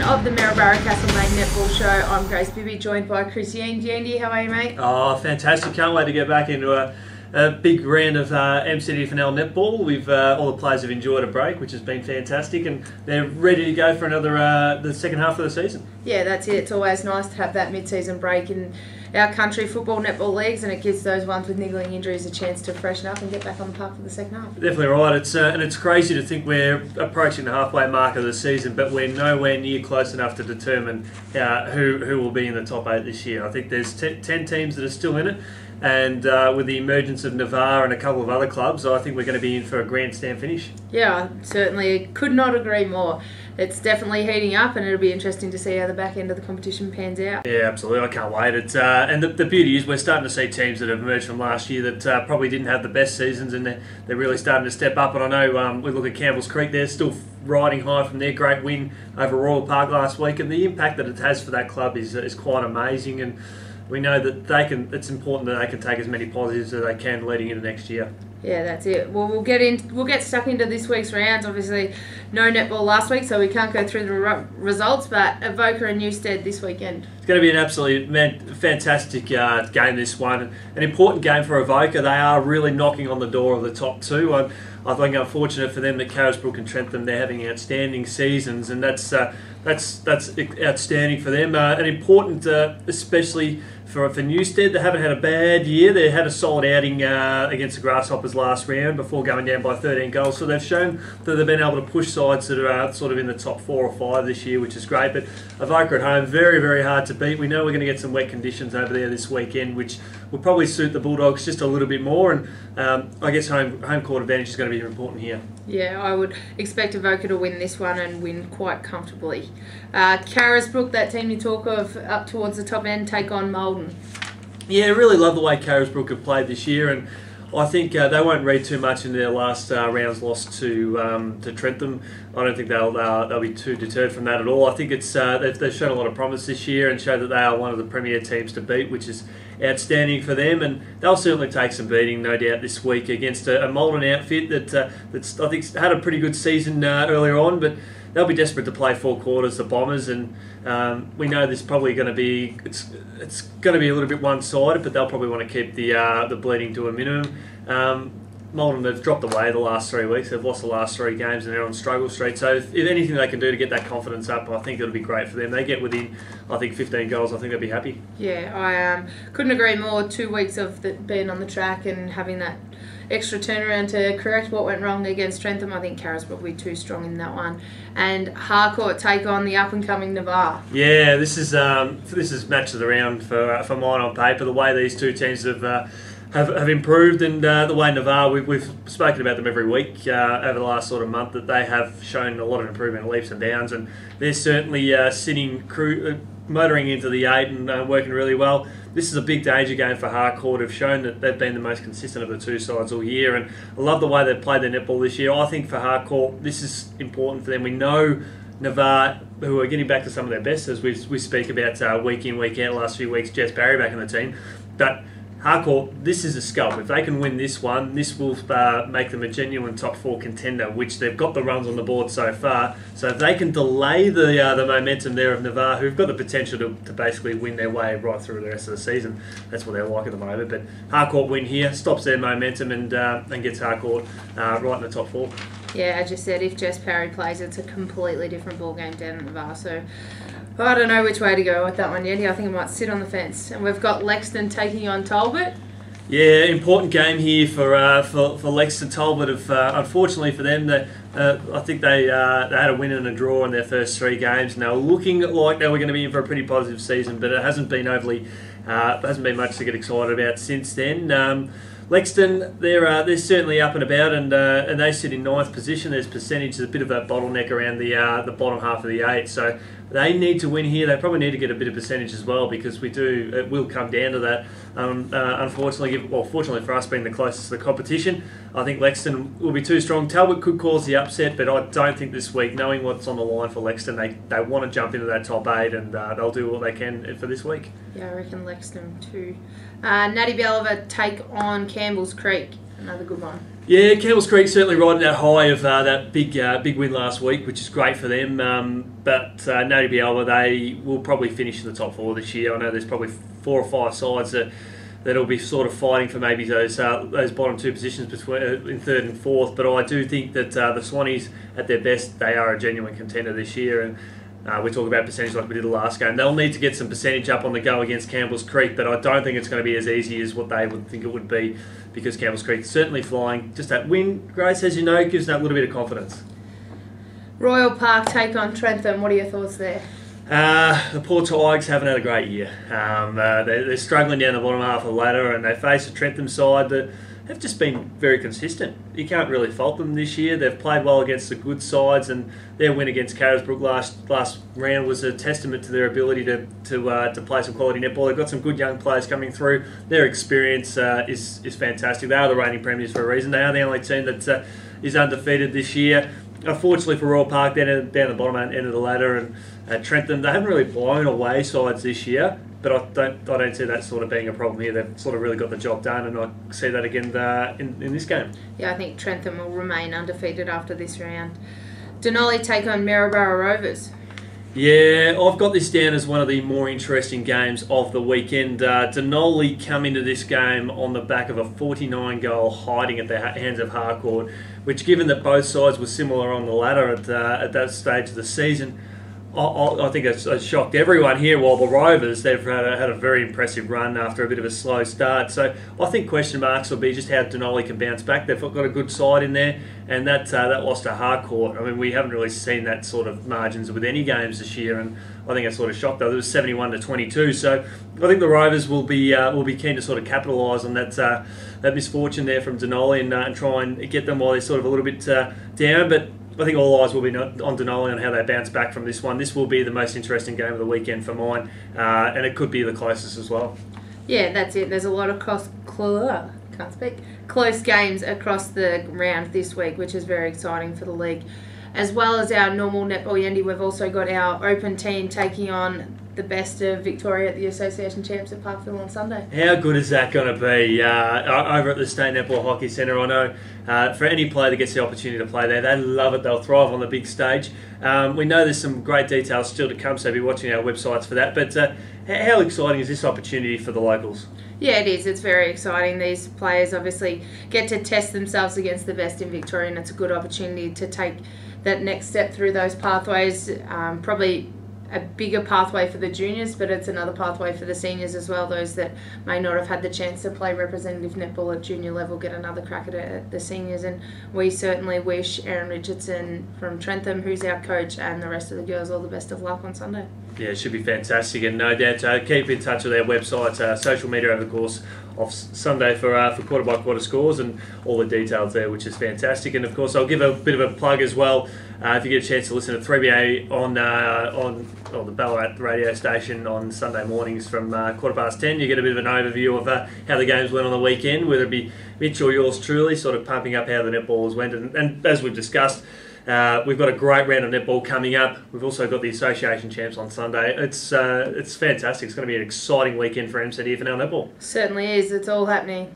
of the Maryborough Castlemaine Netball Show. I'm Grace Bibby, joined by Chris Yeendy. Yeendy, how are you, mate? Oh, fantastic. Can't wait to get back into a big round of MCDFNL Netball. We've all the players have enjoyed a break, which has been fantastic, and they're ready to go for another the second half of the season. Yeah, that's it. It's always nice to have that mid-season break in our country football netball leagues, and it gives those ones with niggling injuries a chance to freshen up and get back on the park for the second half. Definitely right. And it's crazy to think we're approaching the halfway mark of the season, but we're nowhere near close enough to determine who will be in the top 8 this year. I think there's 10 teams that are still in it. And with the emergence of Navarre and a couple of other clubs, I think we're going to be in for a grandstand finish. Yeah, certainly could not agree more. It's definitely heating up, and it'll be interesting to see how the back end of the competition pans out. Yeah, absolutely. I can't wait. And the beauty is we're starting to see teams that have emerged from last year that probably didn't have the best seasons, and they're really starting to step up. And I know we look at Campbell's Creek, they're still riding high from their great win over Royal Park last week, and the impact that it has for that club is quite amazing. And we know that it's important that they can take as many positives as they can leading into next year. Yeah, that's it. Well, we'll get stuck into this week's rounds. Obviously, no netball last week, so we can't go through the results. But Avoca and Newstead this weekend. It's going to be an absolutely fantastic game. This one, an important game for Avoca. They are really knocking on the door of the top 2. I think unfortunate for them that Carisbrook and Trentham, they're having outstanding seasons, and that's outstanding for them. And important, especially for Newstead. They haven't had a bad year. They had a solid outing against the Grasshoppers last round before going down by 13 goals. So they've shown that they've been able to push sides that are sort of in the top 4 or 5 this year, which is great. But Avoca at home, very, very hard to beat. We know we're going to get some wet conditions over there this weekend, which will probably suit the Bulldogs just a little bit more. And I guess home court advantage is going to be important here. Yeah, I would expect Avoca to win this one and win quite comfortably. Carisbrook, that team you talk of up towards the top end, take on Maldon. Yeah, really love the way Carisbrook have played this year, and I think they won't read too much into their last round's loss to Trentham. I don't think they'll be too deterred from that at all. I think it's they've shown a lot of promise this year and showed that they are one of the premier teams to beat, which is outstanding for them. And they'll certainly take some beating, no doubt, this week against a Maldon outfit that's I think had a pretty good season earlier on, but they'll be desperate to play 4 quarters, the Bombers, and we know this probably going to be it's going to be a little bit one-sided, but they'll probably want to keep the bleeding to a minimum. Maldon have dropped away the last 3 weeks. They've lost the last 3 games and they're on struggle street. So if anything they can do to get that confidence up, I think it'll be great for them. They get within, I think, 15 goals. I think they'll be happy. Yeah, I couldn't agree more. 2 weeks of being on the track and having that extra turnaround to correct what went wrong against Trentham. I think Carisbrook will be too strong in that one. And Harcourt take on the up-and-coming Navarre. Yeah, this is match of the round for mine on paper. The way these two teams have improved, and the way Navarre, we've spoken about them every week over the last sort of month, that they have shown a lot of improvement, leaps and downs, and they're certainly motoring into the 8 and working really well. This is a big danger game for Harcourt. Have shown that they've been the most consistent of the 2 sides all year, and I love the way they've played their netball this year. I think for Harcourt, this is important for them. We know Navarre, who are getting back to some of their best, as we speak about week in, week out, last few weeks, Jess Barry back in the team, but Harcourt, this is a scalp. If they can win this one, this will make them a genuine top 4 contender, which they've got the runs on the board so far. So if they can delay the momentum there of Navarre, who've got the potential to basically win their way right through the rest of the season, that's what they're like at the moment. But Harcourt win here, stops their momentum and gets Harcourt right in the top 4. Yeah, as you said, if Jess Parry plays, it's a completely different ball game down at Navarre. So I don't know which way to go with that one yet. I think I might sit on the fence. And we've got Lexton taking on Talbot. Yeah, important game here for Lexton. Talbot. Unfortunately for them, I think they had a win and a draw in their first 3 games, and they were looking like they were going to be in for a pretty positive season, but it hasn't been much to get excited about since then. Lexton, they're certainly up and about, and they sit in 9th position. There's percentage, there's a bit of a bottleneck around the bottom half of the 8, so they need to win here. They probably need to get a bit of percentage as well, because it will come down to that. Fortunately for us, being the closest to the competition, I think Lexton will be too strong. Talbot could cause the upset, but I don't think this week, knowing what's on the line for Lexton, they want to jump into that top 8, and they'll do what they can for this week. Yeah, I reckon Lexton too. Natty Belliver take on Campbell's Creek. Another good one. Yeah, Campbell's Creek certainly riding that high of that big win last week, which is great for them. But no Bielma, they will probably finish in the top 4 this year. I know there's probably 4 or 5 sides that'll be sort of fighting for maybe those bottom 2 positions between in 3rd and 4th. But I do think that the Swannies, at their best, they are a genuine contender this year. And we talk about percentage like we did the last game. They'll need to get some percentage up on the go against Campbell's Creek, but I don't think it's going to be as easy as what they would think it would be, because Campbell's Creek is certainly flying. Just that win, Grace, as you know, gives that little bit of confidence. Royal Park take on Trentham. What are your thoughts there? The poor Tigers haven't had a great year. They're struggling down the bottom half of the ladder, and they face a Trentham side that have just been very consistent. You can't really fault them this year. They've played well against the good sides, and their win against Carisbrook last round was a testament to their ability to play some quality netball. They've got some good young players coming through. Their experience is fantastic. They are the reigning premiers for a reason. They are the only team that is undefeated this year. Unfortunately for Royal Park, they're down the bottom end of the ladder, and Trentham, they haven't really blown away sides this year. But I don't see that sort of being a problem here. They've sort of really got the job done, and I see that again in this game. Yeah, I think Trentham will remain undefeated after this round. Denali take on Maryborough Rovers. Yeah, I've got this down as one of the more interesting games of the weekend. Denali come into this game on the back of a 49-goal hiding at the hands of Harcourt, which, given that both sides were similar on the ladder at that stage of the season, I think it's shocked everyone here, while the Rovers, they've had a very impressive run after a bit of a slow start. So I think question marks will be just how Denali can bounce back. They've got a good side in there, and that loss to Harcourt, I mean, we haven't really seen that sort of margins with any games this year, and I think it's sort of shocked though. It was 71-22, so I think the Rovers will be keen to sort of capitalise on that misfortune there from Denali and try and get them while they're sort of a little bit down, but I think all eyes will be on Denali on how they bounce back from this one. This will be the most interesting game of the weekend for mine, and it could be the closest as well. Yeah, that's it. There's a lot of close games across the round this week, which is very exciting for the league. As well as our normal netball Yeendy, we've also got our open team taking on the best of Victoria at the Association Champs at Parkville on Sunday. How good is that going to be over at the State Netball Hockey Centre? I know for any player that gets the opportunity to play there, they love it. They'll thrive on the big stage. We know there's some great details still to come, so be watching our websites for that. But how exciting is this opportunity for the locals? Yeah, it is. It's very exciting. These players obviously get to test themselves against the best in Victoria, and it's a good opportunity to take that next step through those pathways. Probably a bigger pathway for the juniors, but it's another pathway for the seniors as well. Those that may not have had the chance to play representative netball at junior level get another crack at it at the seniors, and we certainly wish Erin Richardson from Trentham, who's our coach, and the rest of the girls all the best of luck on Sunday. Yeah, it should be fantastic, and no doubt keep in touch with our website, social media over the course of Sunday for quarter by quarter scores and all the details there, which is fantastic. And of course, I'll give a bit of a plug as well. If you get a chance to listen to 3BA on the Ballarat radio station on Sunday mornings from 10:15, you get a bit of an overview of how the games went on the weekend, whether it be Mitch or yours truly, sort of pumping up how the netballers went. And as we've discussed, we've got a great round of netball coming up. We've also got the Association Champs on Sunday. It's fantastic. It's going to be an exciting weekend for MCDFNL Netball. Certainly is. It's all happening.